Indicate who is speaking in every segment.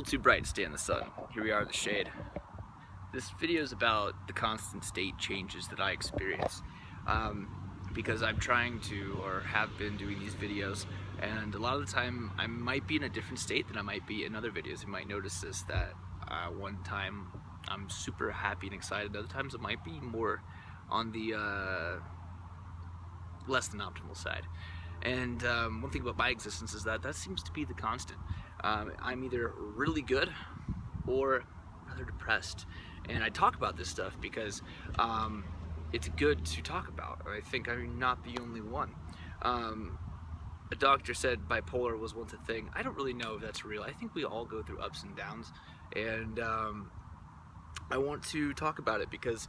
Speaker 1: too bright to stay in the sun. Here we are in the shade. This video is about the constant state changes that I experience because I'm trying to, or have been doing these videos, and a lot of the time I might be in a different state than I might be in other videos. You might notice this, that one time I'm super happy and excited, other times it might be more on the less than optimal side. And one thing about my existence is that seems to be the constant. I'm either really good or rather depressed. And I talk about this stuff because it's good to talk about. I think I'm not the only one. A doctor said bipolar was once a thing. I don't really know if that's real. I think we all go through ups and downs. And I want to talk about it because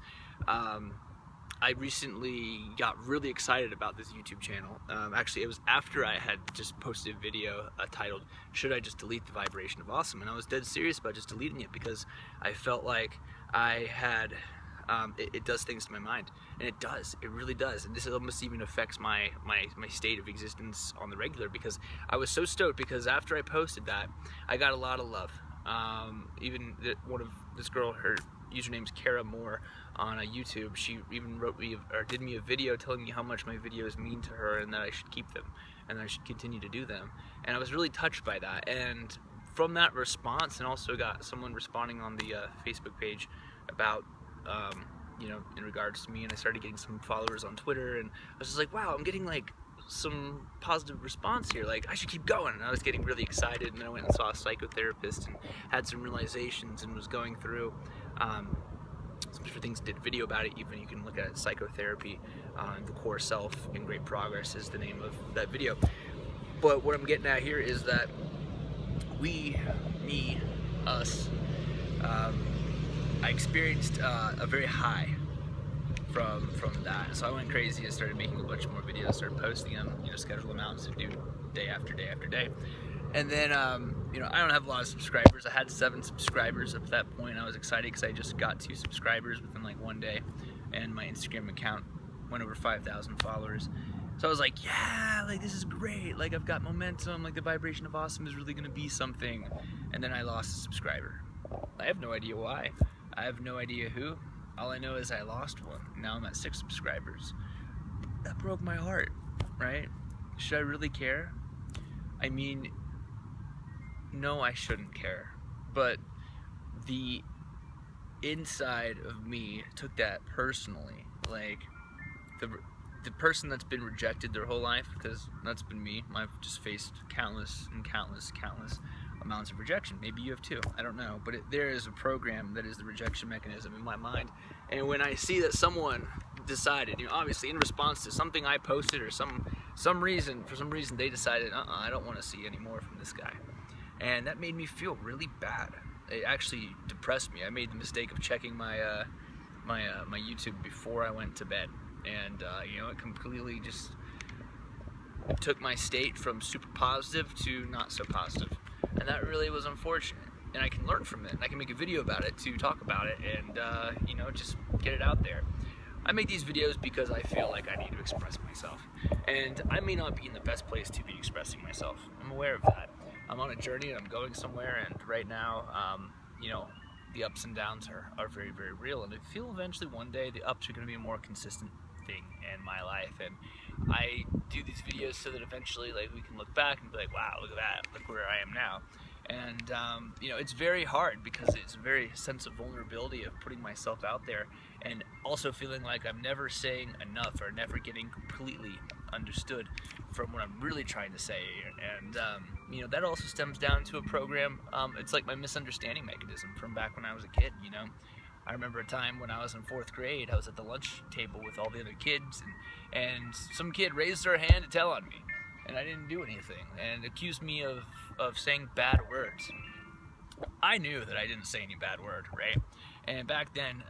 Speaker 1: I recently got really excited about this YouTube channel. Actually, it was after I had just posted a video titled, "Should I just delete the vibration of awesome?" And I was dead serious about just deleting it because I felt like I had, it does things to my mind. And it does, it really does. And this almost even affects my state of existence on the regular, because I was so stoked because after I posted that, I got a lot of love. Even one of this girl, her username's Kara Moore on YouTube, she even wrote me or did me a video telling me how much my videos mean to her and that I should keep them and that I should continue to do them. And I was really touched by that. And from that response, and also got someone responding on the Facebook page about you know, in regards to me, and I started getting some followers on Twitter, and I was just like, wow, I'm getting like some positive response here, like I should keep going. And I was getting really excited, and then I went and saw a psychotherapist and had some realizations and was going through some different things, did a video about it. Even you can look at psychotherapy, the core self in great progress is the name of that video. But what I'm getting at here is that we, me, us, I experienced a very high from that. So I went crazy and started making a bunch more videos, started posting them, you know, schedule them out to do day after day after day. And then, you know, I don't have a lot of subscribers. I had 7 subscribers at that point. I was excited because I just got 2 subscribers within like one day, and my Instagram account went over 5,000 followers. So I was like, yeah, like this is great. Like I've got momentum. Like the vibration of awesome is really gonna be something. And then I lost a subscriber. I have no idea why. I have no idea who. All I know is I lost one. Now I'm at 6 subscribers. That broke my heart, right? Should I really care? I mean, no, I shouldn't care. But the inside of me took that personally. Like the person that's been rejected their whole life, because that's been me. I've just faced countless and countless amounts of rejection. Maybe you have too, I don't know, but there is a program that is the rejection mechanism in my mind. And when I see that someone decided, you know, obviously in response to something I posted or for some reason they decided, I don't want to see any more from this guy, and that made me feel really bad. It actually depressed me. I made the mistake of checking my my YouTube before I went to bed, and you know, it completely just took my state from super positive to not so positive. And that really was unfortunate, and I can learn from it, and I can make a video about it to talk about it, and you know, just get it out there. I make these videos because I feel like I need to express myself, and I may not be in the best place to be expressing myself. I'm aware of that. I'm on a journey and I'm going somewhere, and right now, you know, the ups and downs are very, very real, and I feel eventually one day the ups are going to be a more consistent thing in my life. And I do these videos so that eventually, like, we can look back and be like, wow, look at that, look where I am now. And you know, it's very hard because it's a very sense of vulnerability of putting myself out there, and also feeling like I'm never saying enough or never getting completely understood from what I'm really trying to say. And you know, that also stems down to a program. It's like my misunderstanding mechanism from back when I was a kid. You know, I remember a time when I was in 4th grade, I was at the lunch table with all the other kids, and some kid raised her hand to tell on me, and I didn't do anything, and accused me of saying bad words. I knew that I didn't say any bad word, right? And back then,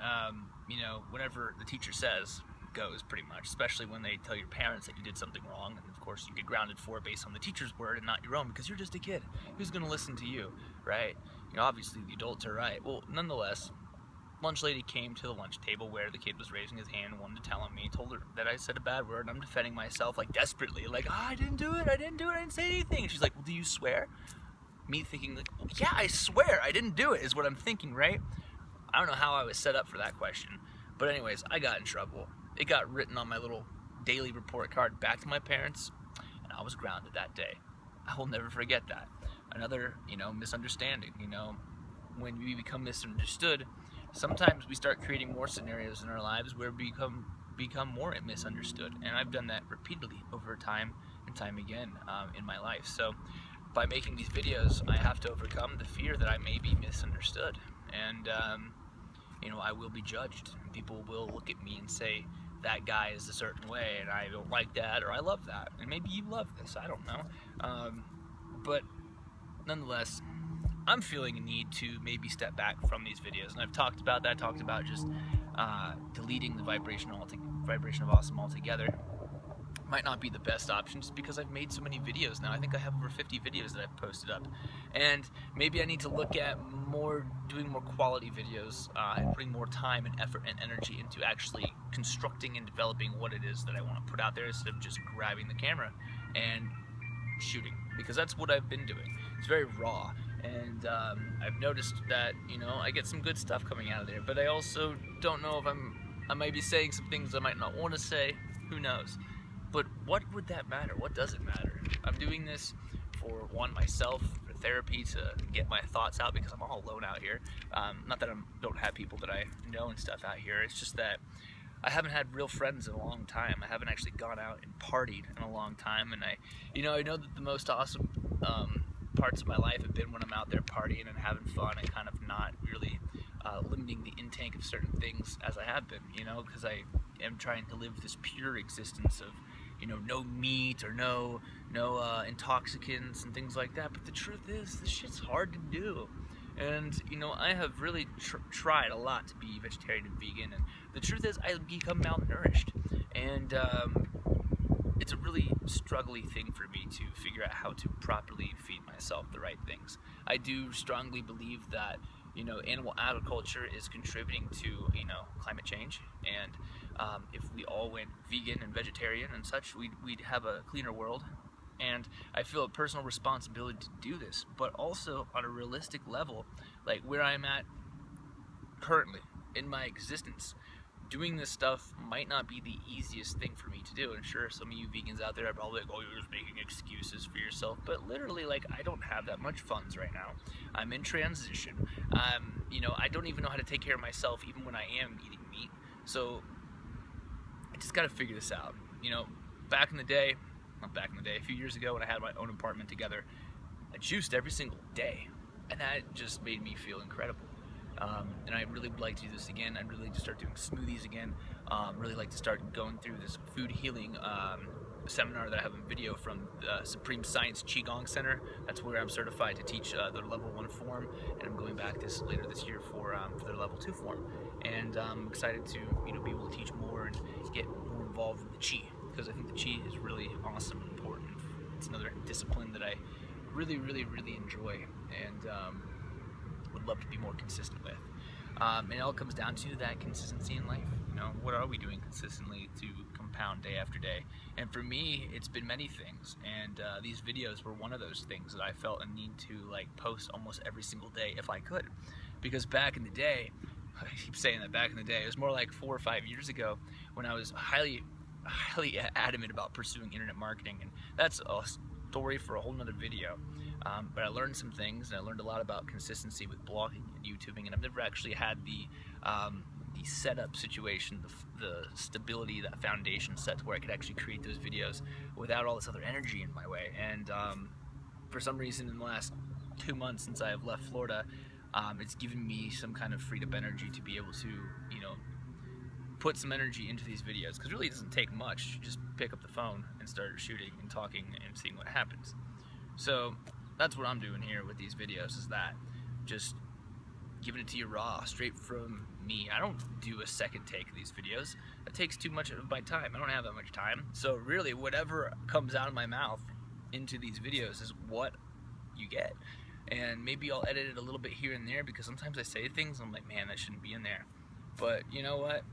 Speaker 1: you know, whenever the teacher says, goes pretty much, especially when they tell your parents that you did something wrong, and of course you get grounded for it based on the teacher's word and not your own, because you're just a kid. Who's going to listen to you, right? You know, obviously the adults are right. Well, nonetheless, lunch lady came to the lunch table where the kid was raising his hand and wanted to tell on me, told her that I said a bad word, and I'm defending myself like desperately, like, I didn't do it, I didn't say anything. And she's like, well, do you swear? me thinking like, yeah, I swear I didn't do it is what I'm thinking, right? I don't know how I was set up for that question. But anyways, I got in trouble. It got written on my little daily report card back to my parents, and I was grounded that day. I will never forget that. Another, misunderstanding, when we become misunderstood, sometimes we start creating more scenarios in our lives where we become more misunderstood. And I've done that repeatedly over time and time again in my life. So by making these videos, I have to overcome the fear that I may be misunderstood. And, I will be judged. People will look at me and say, that guy is a certain way, and I don't like that, or I love that. And maybe you love this, I don't know. But nonetheless, I'm feeling a need to maybe step back from these videos. And I've talked about that, just deleting the vibration of awesome altogether. Might not be the best option just because I've made so many videos now. I think I have over 50 videos that I've posted up, and maybe I need to look at doing more quality videos and putting more time and effort and energy into actually constructing and developing what it is that I want to put out there instead of just grabbing the camera and shooting, because that's what I've been doing. It's very raw, and I've noticed that I get some good stuff coming out of there, but I also don't know if I might be saying some things I might not want to say. Who knows? But what would that matter? What does it matter? I'm doing this for myself, for therapy, to get my thoughts out, because I'm all alone out here. Not that I don't have people that I know and stuff out here. It's just that I haven't had real friends in a long time. I haven't actually gone out and partied in a long time, and I know that the most awesome parts of my life have been when I'm out there partying and having fun and kind of not really limiting the intake of certain things as I have been, because I am trying to live this pure existence of no meat or no intoxicants and things like that. But the truth is, this shit's hard to do. And I have really tried a lot to be vegetarian and vegan, and the truth is I become malnourished, and it's a really struggly thing for me to figure out how to properly feed myself the right things. I do strongly believe that animal agriculture is contributing to climate change, and if we all went vegan and vegetarian and such, we'd have a cleaner world. And I feel a personal responsibility to do this, but also on a realistic level, like where I'm at currently in my existence, doing this stuff might not be the easiest thing for me to do. And sure, some of you vegans out there are probably like, oh, you're just making excuses for yourself. But literally, like, I don't have that much funds right now. I'm in transition. I don't even know how to take care of myself even when I am eating meat. So I just got to figure this out. A few years ago when I had my own apartment together, I juiced every single day, and that just made me feel incredible. And I really would like to do this again. I'd really like to start doing smoothies again. Really like to start going through this food healing seminar that I have in video from the Supreme Science Qigong Center. That's where I'm certified to teach their level 1 form, and I'm going back later this year for their level 2 form. And I'm excited to be able to teach more and get more involved with the Qi, because I think the Qi is really awesome and important. It's another discipline that I really, really, really enjoy, and would love to be more consistent with. And it all comes down to that consistency in life. What are we doing consistently to compound day after day? And for me, it's been many things, and these videos were one of those things that I felt a need to post almost every single day if I could. Because back in the day, I keep saying that back in the day, it was more like 4 or 5 years ago when I was highly adamant about pursuing internet marketing, and that's a story for a whole nother video. But I learned some things, and I learned a lot about consistency with blogging and YouTubing, and I've never actually had the setup situation, the stability, that foundation set to where I could actually create those videos without all this other energy in my way. And for some reason in the last 2 months since I have left Florida, it's given me some kind of freed up energy to be able to put some energy into these videos, because really it doesn't take much. You just pick up the phone and start shooting and talking and seeing what happens. So that's what I'm doing here with these videos, is that just giving it to you raw, straight from me. I don't do a second take of these videos. That takes too much of my time. I don't have that much time. So really, whatever comes out of my mouth into these videos is what you get. And maybe I'll edit it a little bit here and there, because sometimes I say things and I'm like, man, that shouldn't be in there. But you know what?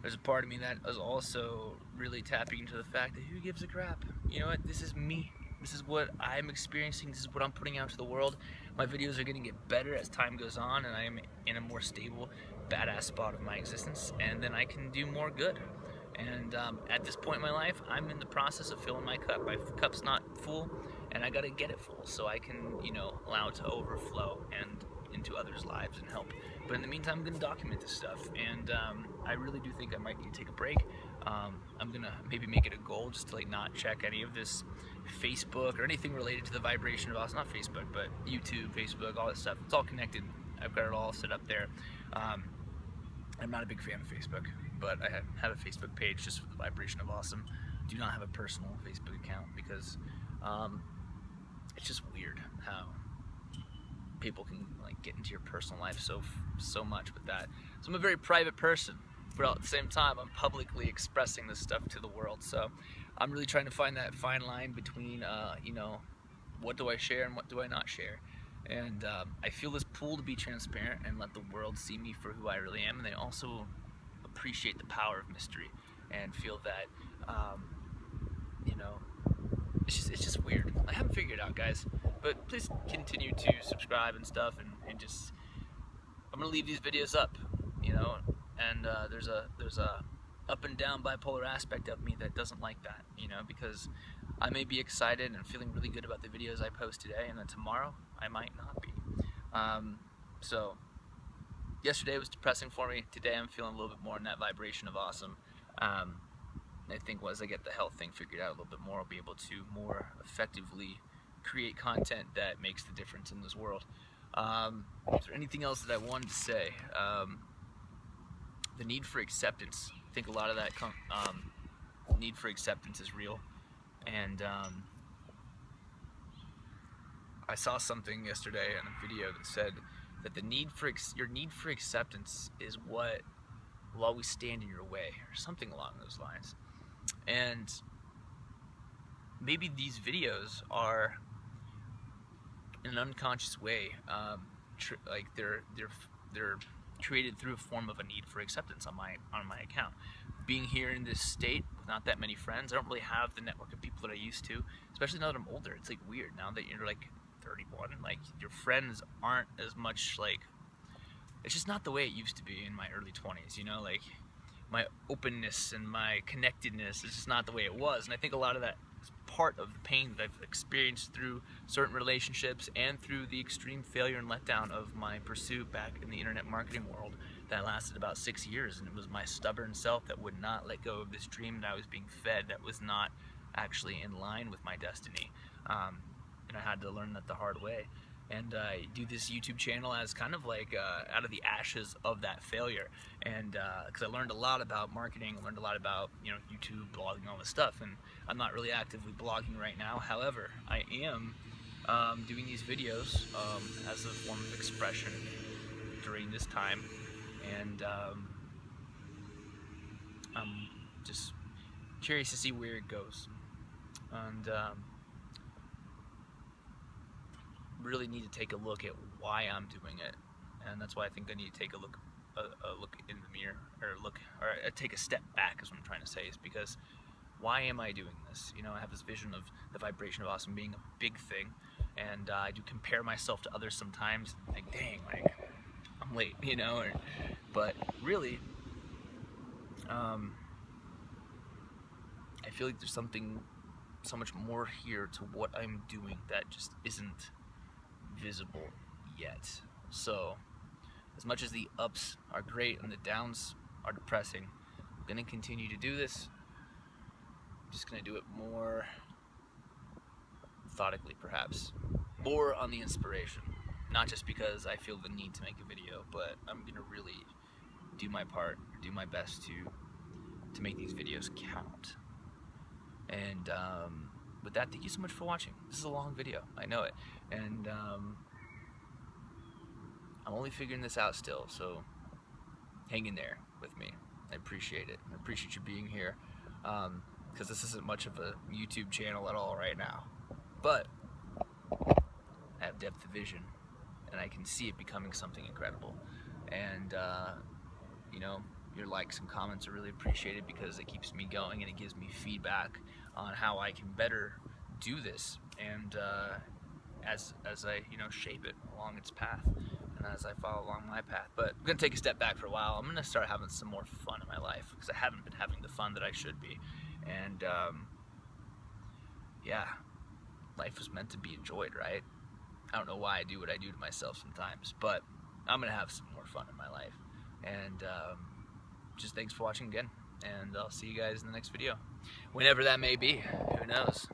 Speaker 1: There's a part of me that is also really tapping into the fact that who gives a crap? You know what? This is me. This is what I'm experiencing. This is what I'm putting out to the world. My videos are going to get better as time goes on, and I am in a more stable, badass spot of my existence, and then I can do more good. And at this point in my life, I'm in the process of filling my cup. My cup's not full, and I got to get it full so I can, allow it to overflow and into others' lives and help. But in the meantime, I'm going to document this stuff, and I really do think I might need to take a break. I'm going to maybe make it a goal just to not check any of this Facebook or anything related to the vibration of us. Not Facebook, but YouTube, Facebook, all that stuff. It's all connected. I've got it all set up there. I'm not a big fan of Facebook, but I have a Facebook page just for the vibration of awesome. Do not have a personal Facebook account because it's just weird how people can get into your personal life so much with that. So I'm a very private person, but at the same time I'm publicly expressing this stuff to the world. So I'm really trying to find that fine line between what do I share and what do I not share. And I feel this pull to be transparent and let the world see me for who I really am, and they also appreciate the power of mystery and feel that it's just weird. I haven't figured it out, guys, but please continue to subscribe and stuff, and just I'm gonna leave these videos up, and there's a up and down bipolar aspect of me that doesn't like that, because I may be excited and feeling really good about the videos I post today, and then tomorrow I might not be. So yesterday was depressing for me. Today I'm feeling a little bit more in that vibration of awesome. I think as I get the health thing figured out a little bit more, I'll be able to more effectively create content that makes the difference in this world. Is there anything else that I wanted to say? The need for acceptance. I think a lot of that need for acceptance is real. And I saw something yesterday in a video that said that your need for acceptance is what will always stand in your way, or something along those lines. And maybe these videos are, in an unconscious way, they're created through a form of a need for acceptance on my account. Being here in this state with not that many friends, I don't really have the network of people that I used to, especially now that I'm older. It's weird now that you're 31, your friends aren't as much it's just not the way it used to be in my early 20s, my openness and my connectedness is just not the way it was. And I think a lot of that is part of the pain that I've experienced through certain relationships and through the extreme failure and letdown of my pursuit back in the internet marketing world that lasted about 6 years. And it was my stubborn self that would not let go of this dream that I was being fed that was not actually in line with my destiny. And I had to learn that the hard way. And I do this YouTube channel as kind of out of the ashes of that failure, and because I learned a lot about marketing, I learned a lot about YouTube, blogging, all this stuff, and I'm not really actively blogging right now. However, I am doing these videos as a form of expression during this time, and I'm just curious to see where it goes, and really need to take a look at why I'm doing it, and that's why I think I need to take a look in the mirror, or take a step back, is what I'm trying to say, is because why am I doing this? I have this vision of the vibration of awesome being a big thing, and I do compare myself to others sometimes, dang, I'm late, but really, I feel like there's something so much more here to what I'm doing that just isn't visible yet. So as much as the ups are great and the downs are depressing, I'm going to continue to do this. I'm just going to do it more methodically, perhaps, more on the inspiration, not just because I feel the need to make a video, but I'm going to really do my part, do my best to make these videos count. And with that, thank you so much for watching. This is a long video, I know it, and I'm only figuring this out still, so hang in there with me. I appreciate it. I appreciate you being here, because this isn't much of a YouTube channel at all right now, but I have depth of vision, and I can see it becoming something incredible. And your likes and comments are really appreciated because it keeps me going and it gives me feedback on how I can better do this, and as I shape it along its path, and as I follow along my path. But I'm gonna take a step back for a while. I'm gonna start having some more fun in my life, because I haven't been having the fun that I should be. And yeah, life was meant to be enjoyed, right? I don't know why I do what I do to myself sometimes, but I'm gonna have some more fun in my life. And just thanks for watching again, and I'll see you guys in the next video, whenever that may be. Who knows?